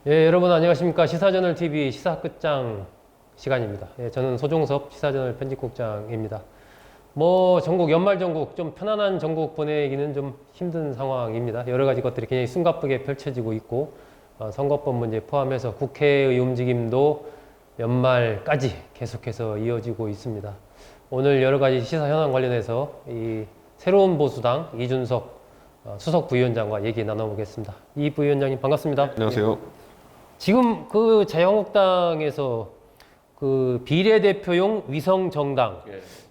예, 여러분 안녕하십니까. 시사저널TV 시사 끝장 시간입니다. 예, 저는 소종섭 시사저널 편집국장입니다. 전국, 연말 전국, 좀 편안한 전국 보내기는 좀 힘든 상황입니다. 여러 가지 것들이 굉장히 숨가쁘게 펼쳐지고 있고, 선거법 문제 포함해서 국회의 움직임도 연말까지 계속해서 이어지고 있습니다. 오늘 여러 가지 시사 현안 관련해서 이 새로운 보수당 이준석 수석 부위원장과 얘기 나눠보겠습니다. 이 부위원장님 반갑습니다. 안녕하세요. 지금 그 자유한국당에서 그 비례대표용 위성정당,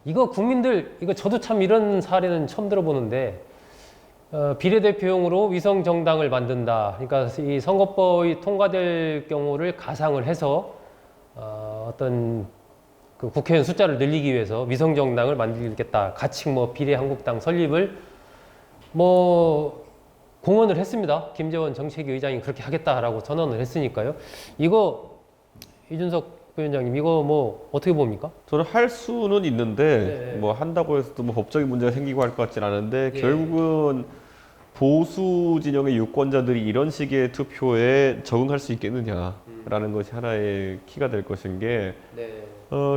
이거 국민들, 이거 저도 참 이런 사례는 처음 들어보는데, 비례대표용으로 위성정당을 만든다. 그러니까 이 선거법이 통과될 경우를 가상을 해서 어떤 그 국회의원 숫자를 늘리기 위해서 위성정당을 만들겠다. 가칭 비례한국당 설립을 공언을 했습니다. 김재원 정책위 의장이 그렇게 하겠다라고 선언을 했으니까요. 이거 이준석 부위원장님, 이거 어떻게 봅니까? 저는 할 수는 있는데 한다고 해서 또 법적인 문제가 생기고 할 것 같진 않은데 결국은 보수 진영의 유권자들이 이런 식의 투표에 적응할 수 있겠느냐라는 것이 하나의 키가 될 것인 게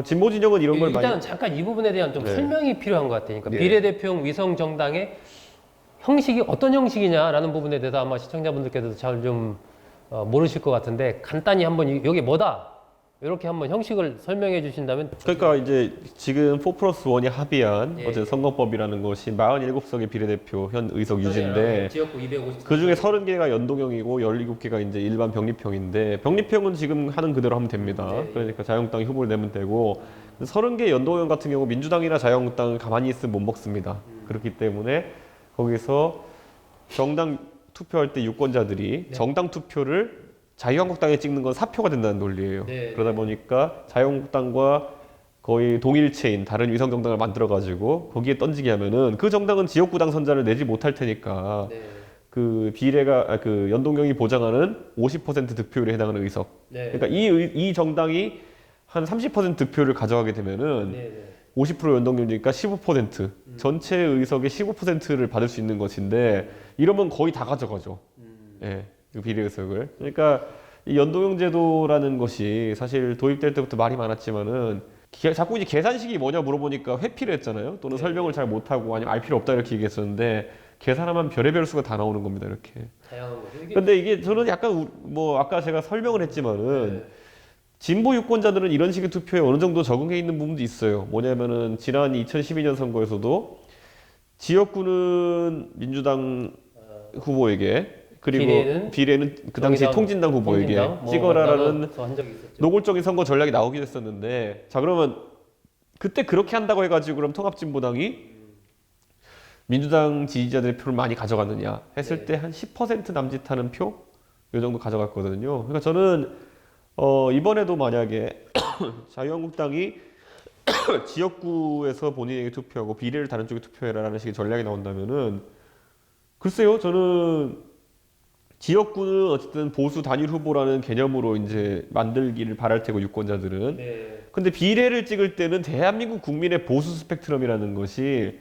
진보 진영은 이런 걸 일단 잠깐 이 부분에 대한 좀 설명이 필요한 것 같아요. 그러니까 네. 비례대표용 위성정당의 형식이 어떤 형식이냐라는 부분에 대해서 아마 시청자분들께서도 잘 좀 모르실 것 같은데, 간단히 한번 이게 뭐다 이렇게 한번 형식을 설명해 주신다면. 그러니까 이제 지금 4+1이 합의한 어제 선거법이라는 것이 47석의 비례대표 현 의석 유지인데 지역구 250. 그 중에 30개가 연동형이고 17개가 이제 일반 병립형인데, 병립형은 지금 하는 그대로 하면 됩니다. 그러니까 자유한국당이 후보를 내면 되고, 30개 연동형 같은 경우 민주당이나 자유한국당은 가만히 있으면 못 먹습니다. 그렇기 때문에 거기서 정당 투표할 때 유권자들이 정당 투표를 자유한국당에 찍는 건 사표가 된다는 논리예요. 그러다 보니까 자유한국당과 거의 동일체인 다른 위성정당을 만들어가지고 거기에 던지게 하면은 그 정당은 지역구 당선자를 내지 못할 테니까 그 비례가 그 연동형이 보장하는 50% 득표율에 해당하는 의석. 그러니까 이 정당이 한 30% 득표를 가져가게 되면은 50% 연동률이니까 15% 전체 의석의 15%를 받을 수 있는 것인데, 이러면 거의 다 가져가죠. 그 비례 의석을. 그러니까 이 연동형 제도라는 것이 사실 도입될 때부터 말이 많았지만은 자꾸 이제 계산식이 뭐냐 물어보니까 회피를 했잖아요. 또는 설명을 잘 못하고 아니면 알 필요 없다 이렇게 얘기했었는데, 계산하면 별의별 수가 다 나오는 겁니다. 이렇게. 근데 이게 저는 약간 아까 제가 설명을 했지만은 진보 유권자들은 이런 식의 투표에 어느 정도 적응해 있는 부분도 있어요. 뭐냐면은 지난 2012년 선거에서도 지역구는 민주당 후보에게, 그리고 비례는 그 당시 통진당 후보에게 찍어라라는 노골적인 선거 전략이 나오기도 했었는데, 자 그러면 그때 그렇게 한다고 해가지고 그럼 통합진보당이 민주당 지지자들의 표를 많이 가져갔느냐 했을 때 한 10% 남짓하는 표? 이 정도 가져갔거든요. 그러니까 저는 이번에도 만약에 자유한국당이 지역구에서 본인에게 투표하고 비례를 다른 쪽에 투표해라라는 식의 전략이 나온다면은, 글쎄요, 저는 지역구는 어쨌든 보수 단일 후보라는 개념으로 이제 만들기를 바랄 테고 유권자들은. 근데 비례를 찍을 때는 대한민국 국민의 보수 스펙트럼이라는 것이,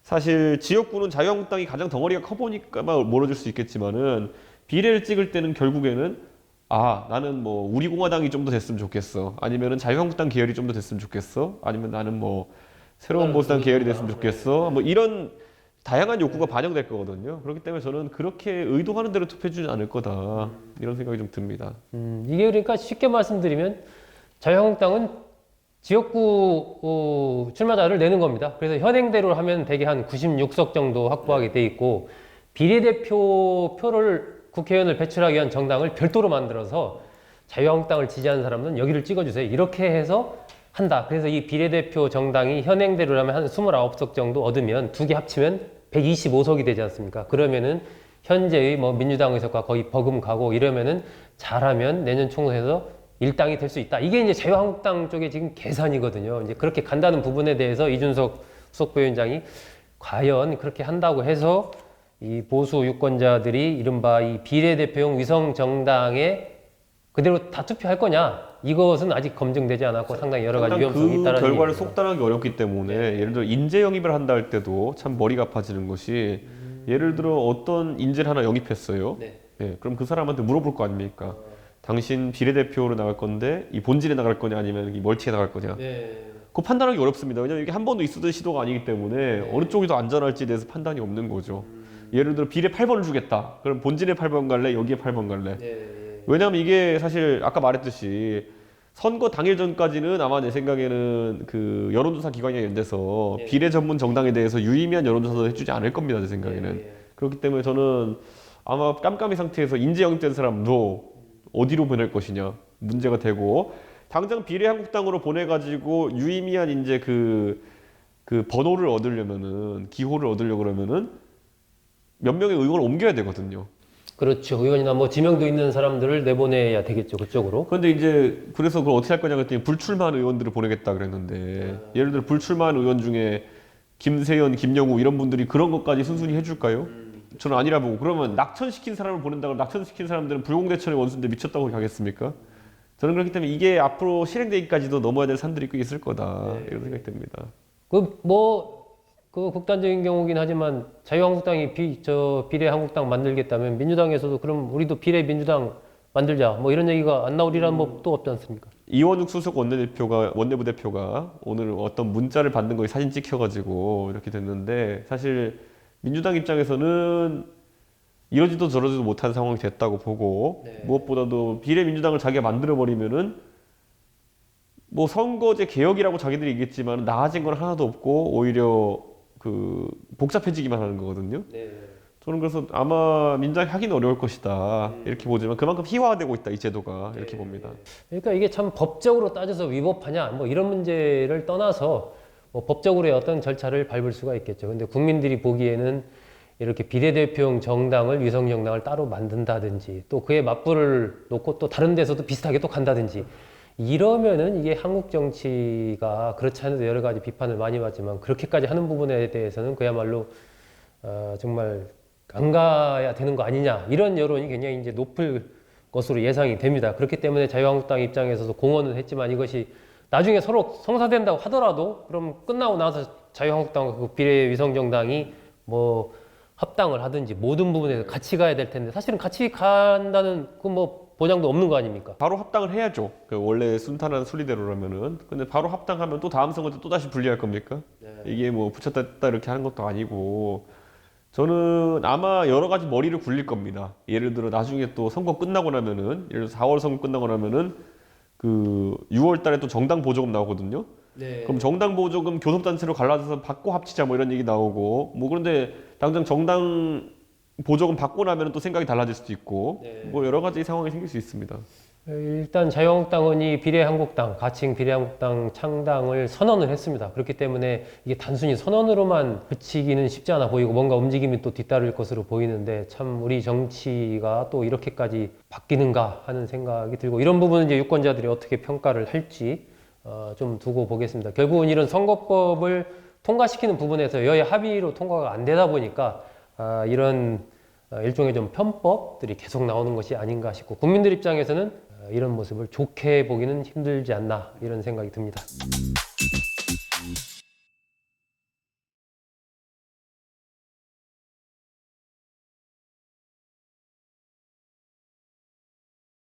사실 지역구는 자유한국당이 가장 덩어리가 커 보니까만 멀어질 수 있겠지만은, 비례를 찍을 때는 결국에는 나는 우리 공화당이 좀 더 됐으면 좋겠어. 아니면은 자유한국당 계열이 좀 더 됐으면 좋겠어. 아니면 나는 새로운 보수당 계열이 됐으면 좋겠어. 이런 다양한 욕구가 반영될 거거든요. 그렇기 때문에 저는 그렇게 의도하는 대로 투표해주지 않을 거다. 이런 생각이 좀 듭니다. 이게 그러니까 쉽게 말씀드리면 자유한국당은 지역구 출마자를 내는 겁니다. 그래서 현행대로 하면 대개 한 96석 정도 확보하게 돼 있고, 비례대표 표를 국회의원을 배출하기 위한 정당을 별도로 만들어서 자유한국당을 지지하는 사람은 여기를 찍어주세요. 이렇게 해서 한다. 그래서 이 비례대표 정당이 현행대로라면 한 29석 정도 얻으면 두 개 합치면 125석이 되지 않습니까? 그러면은 현재의 민주당 의석과 거의 버금가고, 이러면은 잘하면 내년 총선에서 일당이 될 수 있다. 이게 이제 자유한국당 쪽의 지금 계산이거든요. 이제 그렇게 간다는 부분에 대해서 이준석 수석 부위원장이 과연 그렇게 한다고 해서 이 보수 유권자들이 이른바 이 비례대표용 위성정당에 그대로 다 투표할 거냐, 이것은 아직 검증되지 않았고 상당히 여러 가지 위험성이 있다는 그 결과를 속단하기 어렵기 때문에 예를 들어 인재 영입을 한다 할 때도 참 머리가 아파지는 것이, 예를 들어 어떤 인재를 하나 영입했어요. 그럼 그 사람한테 물어볼 거 아닙니까? 당신 비례대표로 나갈 건데 이 본질에 나갈 거냐 아니면 이 멀티에 나갈 거냐. 네. 그거 판단하기 어렵습니다. 왜냐면 이게 한 번도 있었던 시도가 아니기 때문에 어느 쪽이 더 안전할지에 대해서 판단이 없는 거죠. 예를 들어 비례 8번을 주겠다. 그럼 본질에 8번 갈래? 여기에 8번 갈래? 왜냐면 이게 사실 아까 말했듯이 선거 당일 전까지는 아마 내 생각에는 그 여론조사 기관이 연대서 비례 전문 정당에 대해서 유의미한 여론조사도 해주지 않을 겁니다. 제 생각에는. 그렇기 때문에 저는 아마 깜깜이 상태에서 인재 영입된 사람도 어디로 보낼 것이냐 문제가 되고 당장 비례한국당으로 보내가지고 유의미한 이제 그 번호를 얻으려면은 기호를 얻으려고 그러면은 몇 명의 의원을 옮겨야 되거든요. 그렇죠. 의원이나 뭐 지명도 있는 사람들을 내보내야 되겠죠. 그쪽으로. 그런데 이제 그래서 그걸 어떻게 할 거냐 그랬더니 불출마한 의원들을 보내겠다 그랬는데 예를 들어 불출마한 의원 중에 김세연, 김영우 이런 분들이 그런 것까지 순순히 해줄까요? 저는 아니라 보고 그러면 낙천시킨 사람을 보낸다고 낙천시킨 사람들은 불공대천의 원수인데 미쳤다고 그렇게 하겠습니까? 저는 그렇기 때문에 이게 앞으로 실행되기까지도 넘어야 될 산들이 꽤 있을 거다 이런 생각이 듭니다. 그 극단적인 경우긴 하지만 자유한국당이 비례한국당 만들겠다면 민주당에서도 그럼 우리도 비례민주당 만들자 뭐 이런 얘기가 안 나오리라는 법도 없지 않습니까? 이원욱 수석 원내부 대표가 오늘 어떤 문자를 받는 거에 사진 찍혀가지고 이렇게 됐는데 사실 민주당 입장에서는 이러지도 저러지도 못한 상황이 됐다고 보고 무엇보다도 비례민주당을 자기가 만들어버리면은 뭐 선거제 개혁이라고 자기들이 얘기했지만 나아진 건 하나도 없고 오히려 그 복잡해지기만 하는 거거든요. 저는 그래서 아마 민주당이 하기는 어려울 것이다 이렇게 보지만 그만큼 희화화되고 있다 이 제도가 이렇게 봅니다. 그러니까 이게 참 법적으로 따져서 위법하냐 뭐 이런 문제를 떠나서 뭐 법적으로의 어떤 절차를 밟을 수가 있겠죠. 근데 국민들이 보기에는 이렇게 비례대표용 정당을 위성정당을 따로 만든다든지 또 그에 맞불을 놓고 또 다른 데서도 비슷하게 또 간다든지 이러면은 이게 한국 정치가 그렇지 않아도 여러 가지 비판을 많이 받지만 그렇게까지 하는 부분에 대해서는 그야말로 정말 안 가야 되는 거 아니냐 이런 여론이 굉장히 이제 높을 것으로 예상이 됩니다. 그렇기 때문에 자유한국당 입장에서도 공언은 했지만 이것이 나중에 서로 성사된다고 하더라도 그럼 끝나고 나서 자유한국당과 그 비례위성정당이 뭐 합당을 하든지 모든 부분에서 같이 가야 될 텐데 사실은 같이 간다는 그 뭐 보장도 없는 거 아닙니까? 바로 합당을 해야죠. 그 원래 순탄한 순리대로라면은. 근데 바로 합당하면 또 다음 선거 때 또 다시 분리할 겁니까? 이게 뭐 붙였다 뺐다 이렇게 하는 것도 아니고 저는 아마 여러 가지 머리를 굴릴 겁니다. 예를 들어 나중에 또 선거 끝나고 나면은 예를 들어 4월 선거 끝나고 나면은 그 6월 달에 또 정당 보조금 나오거든요. 그럼 정당 보조금 교섭단체로 갈라져서 받고 합치자 뭐 이런 얘기 나오고 뭐 그런데 당장 정당 보조금 받고 나면 또 생각이 달라질 수도 있고 뭐 여러 가지 상황이 생길 수 있습니다. 일단 자유한국당은 이 비례한국당, 가칭 비례한국당 창당을 선언을 했습니다. 그렇기 때문에 이게 단순히 선언으로만 그치기는 쉽지 않아 보이고 뭔가 움직임이 또 뒤따를 것으로 보이는데 참 우리 정치가 또 이렇게까지 바뀌는가 하는 생각이 들고 이런 부분은 이제 유권자들이 어떻게 평가를 할지 좀 두고 보겠습니다. 결국은 이런 선거법을 통과시키는 부분에서 여야 합의로 통과가 안 되다 보니까 이런 일종의 좀 편법들이 계속 나오는 것이 아닌가 싶고 국민들 입장에서는 이런 모습을 좋게 보기는 힘들지 않나 이런 생각이 듭니다.